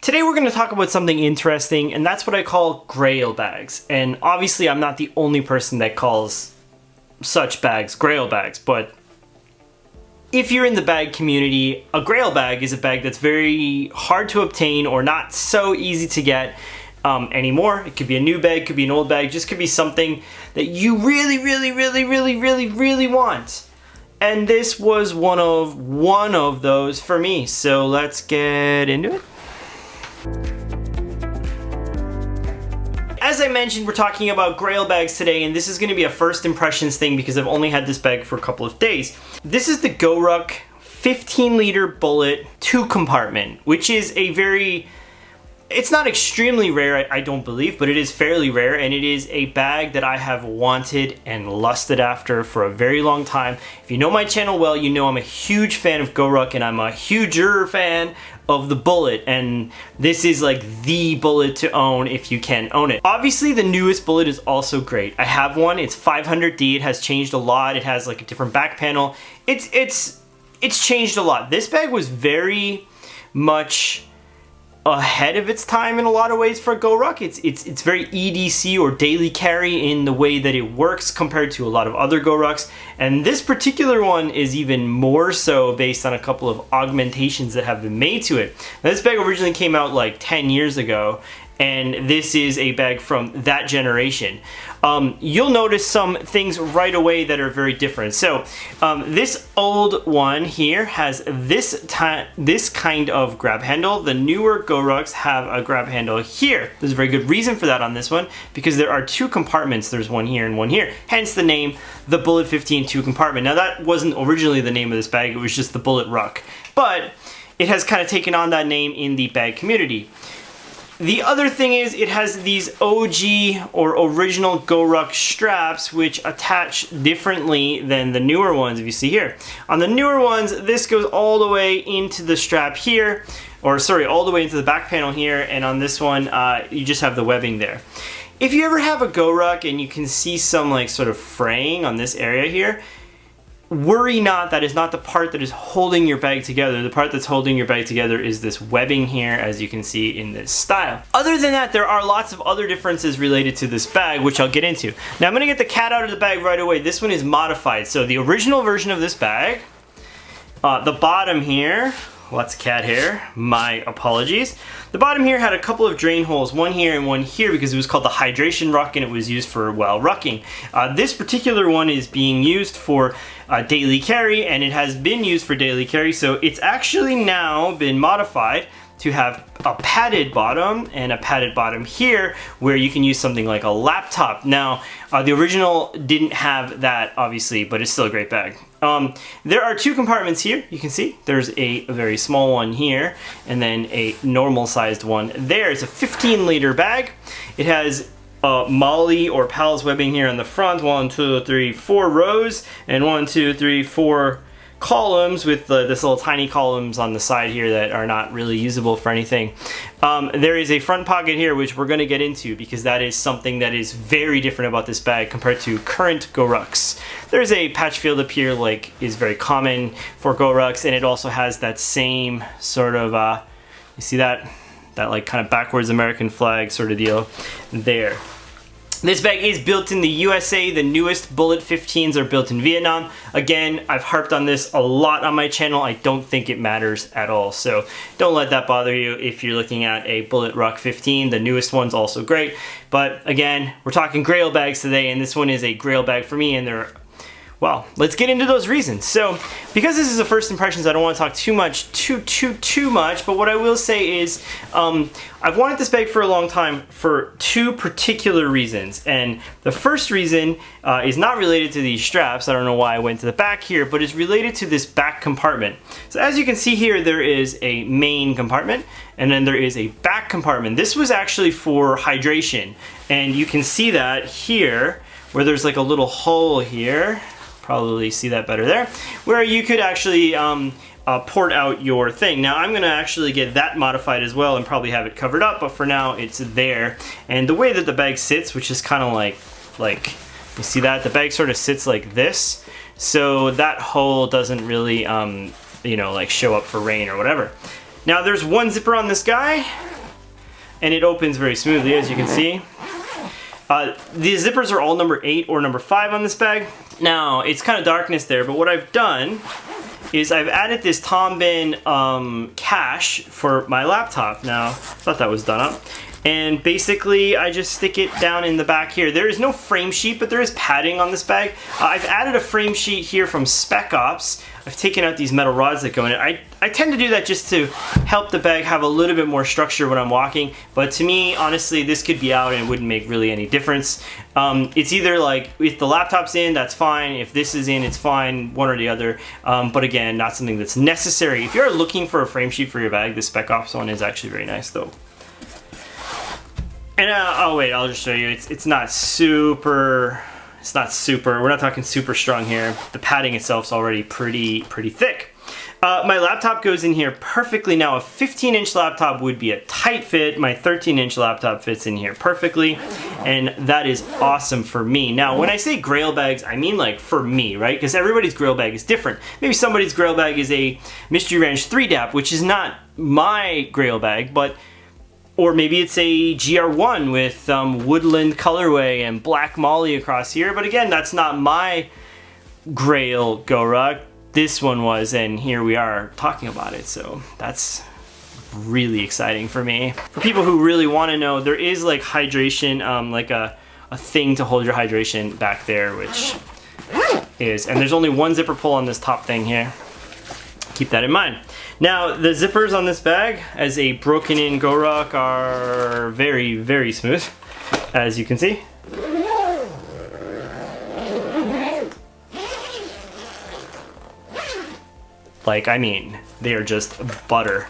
Today we're going to talk about something interesting, and that's what I call GRAIL bags. And obviously I'm not the only person that calls such bags GRAIL bags, but if you're in the bag community, a GRAIL bag is a bag that's very hard to obtain or not so easy to get anymore. It could be a new bag, could be an old bag, just could be something that you really want. And this was one of those for me. So let's get into it. As I mentioned, we're talking about GRAIL bags today, and this is going to be a first impressions thing because I've only had this bag for a couple of days. This is the GORUCK 15-liter Bullet Two-Compartment, which is a very... It's not extremely rare, I don't believe, but it is fairly rare, and it is a bag that I have wanted and lusted after for a very long time. If you know my channel well, you know I'm a huge fan of GORUCK, and I'm a huger fan of the Bullet, and this is like the Bullet to own if you can own it. Obviously, the newest Bullet is also great. I have one, it's 500D, it has changed a lot, it has like a different back panel. It's changed a lot. This bag was very much ahead of its time in a lot of ways for GORUCK. It's very EDC or daily carry in the way that it works compared to a lot of other GORUCKs, and this particular one is even more so based on a couple of augmentations that have been made to it. Now, this bag originally came out like 10 years ago, and this is a bag from that generation. You'll notice some things right away that are very different. So this old one here has this kind of grab handle. The newer GORUCKs have a grab handle here. There's a very good reason for that on this one because there are two compartments. There's one here and one here. Hence the name, the Bullet 15 Two-Compartment. Now that wasn't originally the name of this bag. It was just the Bullet Ruck. But it has kind of taken on that name in the bag community. The other thing is it has these OG or original GORUCK straps which attach differently than the newer ones, if you see here. On the newer ones, this goes all the way into the strap here, or sorry, all the way into the back panel here, and on this one, you just have the webbing there. If you ever have a GORUCK and you can see some like sort of fraying on this area here, worry not, that is not the part that is holding your bag together. The part that's holding your bag together is this webbing here, as you can see in this style. Other than that, there are lots of other differences related to this bag, which I'll get into. Now I'm gonna get the cat out of the bag right away. This one is modified. So the original version of this bag, the bottom here, lots of cat hair, my apologies. The bottom here had a couple of drain holes, one here and one here, because it was called the hydration ruck and it was used for while rucking. This particular one is being used for daily carry, and it has been used for daily carry, so it's actually now been modified to have a padded bottom and a padded bottom here where you can use something like a laptop. Now, the original didn't have that, obviously, but it's still a great bag. There are two compartments here. You can see there's a very small one here and then a normal sized one there. It's a 15-liter bag. It has Molly or Pals webbing here on the front, 1, 2, 3, 4 rows, and 1, 2, 3, 4 columns with this little tiny columns on the side here that are not really usable for anything. There is a front pocket here which we're going to get into because that is something that is very different about this bag compared to current GORUCKs. There's a patch field up here like is very common for GORUCKs, and it also has that same sort of, you see that like kind of backwards American flag sort of deal there. This bag is built in the USA. The newest Bullet 15s are built in Vietnam. Again, I've harped on this a lot on my channel. I don't think it matters at all, so don't let that bother you if you're looking at a Bullet Ruck 15. The newest one's also great, but again, we're talking GRAIL bags today, and this one is a GRAIL bag for me, and they're... Well, let's get into those reasons. So, because this is the first impressions, I don't want to talk too much, but what I will say is, I've wanted this bag for a long time for two particular reasons. And the first reason is not related to these straps. I don't know why I went to the back here, but it's related to this back compartment. So as you can see here, there is a main compartment, and then there is a back compartment. This was actually for hydration, and you can see that here, where there's like a little hole here. Probably see that better there, where you could actually port out your thing. Now I'm gonna actually get that modified as well and probably have it covered up, but for now it's there. And the way that the bag sits, which is kind of like you see that the bag sort of sits like this, so that hole doesn't really you know, like show up for rain or whatever. Now there's one zipper on this guy, and it opens very smoothly, as you can see. The zippers are all number 8 or number 5 on this bag. Now, it's kind of darkness there, but what I've done is I've added this Bihn cache for my laptop. Now, I thought that was done up. And basically, I just stick it down in the back here. There is no frame sheet, but there is padding on this bag. I've added a frame sheet here from Spec Ops. I've taken out these metal rods that go in it. I tend to do that just to help the bag have a little bit more structure when I'm walking. But to me, honestly, this could be out and it wouldn't make really any difference. It's either like, if the laptop's in, that's fine. If this is in, it's fine, one or the other. But again, not something that's necessary. If you're looking for a frame sheet for your bag, the Spec Ops one is actually very nice though. And oh wait, I'll just show you. It's not super. It's not super. We're not talking super strong here. The padding itself is already pretty thick. My laptop goes in here perfectly. Now, a 15-inch laptop would be a tight fit. My 13-inch laptop fits in here perfectly, and that is awesome for me. Now, when I say GRAIL bags, I mean like for me, right? Because everybody's GRAIL bag is different. Maybe somebody's GRAIL bag is a Mystery Ranch 3DAP, which is not my GRAIL bag, but. Or maybe it's a GR1 with woodland colorway and black molly across here. But again, that's not my GRAIL GORUCK. This one was, and here we are talking about it. So that's really exciting for me. For people who really want to know, there is like hydration, like a thing to hold your hydration back there, which is, and there's only one zipper pull on this top thing here. Keep that in mind. Now, the zippers on this bag, as a broken-in GORUCK, are very, very smooth, as you can see. Like, I mean, they are just butter.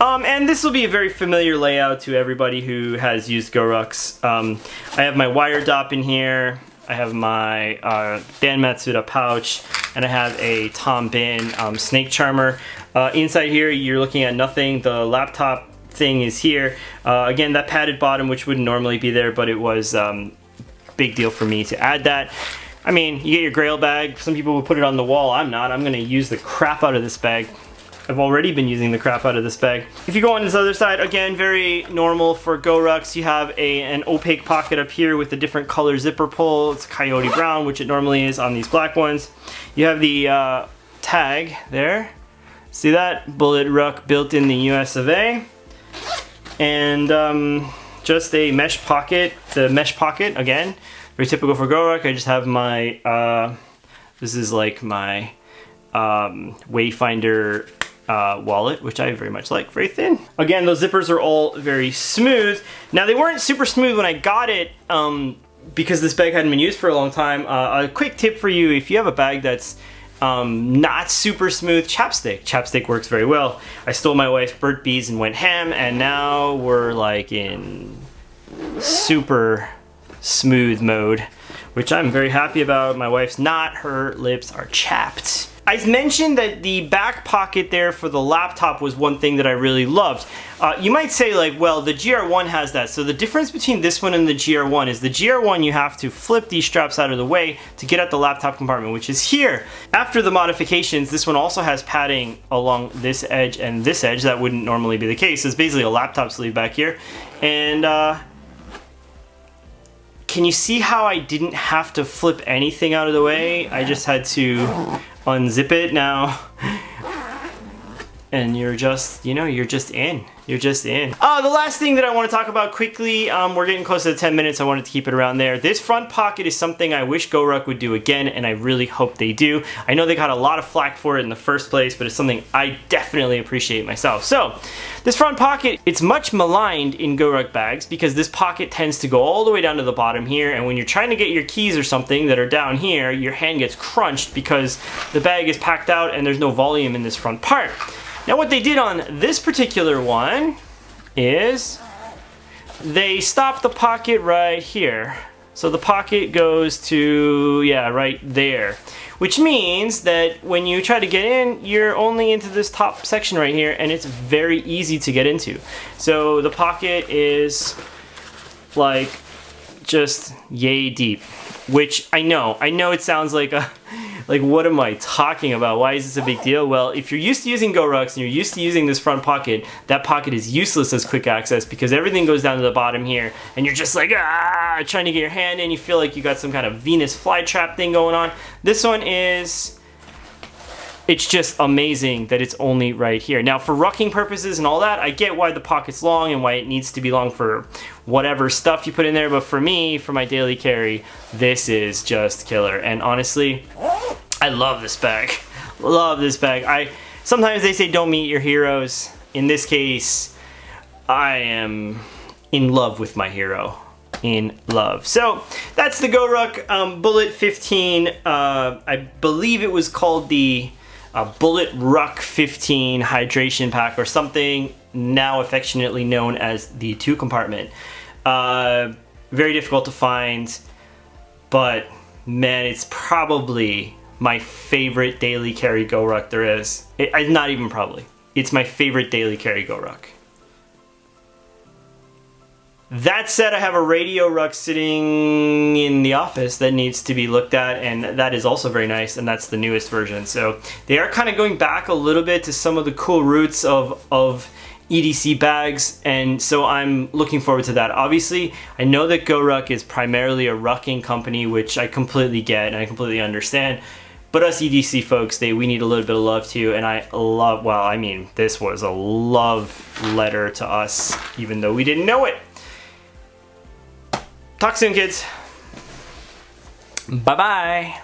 And this will be a very familiar layout to everybody who has used GORUCKs. I have my Wire-Dopp in here. I have my Matsuda Pouch, and I have a Bihn snake charmer. Inside here, you're looking at nothing. The laptop thing is here. Again, that padded bottom, which wouldn't normally be there, but it was big deal for me to add that. I mean, you get your GRAIL bag. Some people will put it on the wall. I'm not. I'm going to use the crap out of this bag. I've already been using the crap out of this bag. If you go on this other side, again, very normal for GORUCKs. You have an opaque pocket up here with a different color zipper pull. It's coyote brown, which it normally is on these black ones. You have the tag there. See that? Bullet Ruck built in the US of A. And just a mesh pocket. The mesh pocket, again, very typical for GORUCK. I just have my, this is like my Wayfinder wallet, which I very much like, very thin. Again, those zippers are all very smooth. Now, they weren't super smooth when I got it because this bag hadn't been used for a long time. A quick tip for you, if you have a bag that's not super smooth, chapstick. Chapstick works very well. I stole my wife's Burnt Bees and went ham, and now we're like in super smooth mode, which I'm very happy about. My wife's not, her lips are chapped. I mentioned that the back pocket there for the laptop was one thing that I really loved. You might say like, well, the GR1 has that. So the difference between this one and the GR1 is the GR1 you have to flip these straps out of the way to get at the laptop compartment, which is here. After the modifications, this one also has padding along this edge and this edge. That wouldn't normally be the case. It's basically a laptop sleeve back here. And can you see how I didn't have to flip anything out of the way? I just had to unzip it now, and you're just, you know, you're just in. You're just in. The last thing that I want to talk about quickly, we're getting close to 10 minutes. I wanted to keep it around there. This front pocket is something I wish GORUCK would do again, and I really hope they do. I know they got a lot of flack for it in the first place, but it's something I definitely appreciate myself. So, this front pocket, it's much maligned in GORUCK bags because this pocket tends to go all the way down to the bottom here, and when you're trying to get your keys or something that are down here, your hand gets crunched because the bag is packed out and there's no volume in this front part. Now, what they did on this particular one is they stopped the pocket right here. So the pocket goes to, yeah, right there. Which means that when you try to get in, you're only into this top section right here, and it's very easy to get into. So the pocket is like just yay deep, which I know it sounds like a Like, what am I talking about? Why is this a big deal? Well, if you're used to using GORUCKs and you're used to using this front pocket, that pocket is useless as quick access because everything goes down to the bottom here and you're just like, trying to get your hand in. You feel like you got some kind of Venus flytrap thing going on. This one is... It's just amazing that it's only right here. Now, for rucking purposes and all that, I get why the pocket's long and why it needs to be long for whatever stuff you put in there, but for me, for my daily carry, this is just killer. And honestly, I love this bag. Love this bag. Sometimes they say don't meet your heroes. In this case, I am in love with my hero. In love. So that's the GORUCK Bullet 15. I believe it was called the Bullet Ruck 15 hydration pack or something, now affectionately known as the Two-Compartment. Very difficult to find, but man, it's probably my favorite daily carry GORUCK there is. Not even probably. It's my favorite daily carry GORUCK. That said, I have a radio ruck sitting in the office that needs to be looked at, and that is also very nice, and that's the newest version. So they are kind of going back a little bit to some of the cool roots of EDC bags, and so I'm looking forward to that. Obviously, I know that GORUCK is primarily a rucking company, which I completely get and I completely understand. But us EDC folks, we need a little bit of love too, and I love, well, I mean, this was a love letter to us, even though we didn't know it. Talk soon, kids. Bye-bye.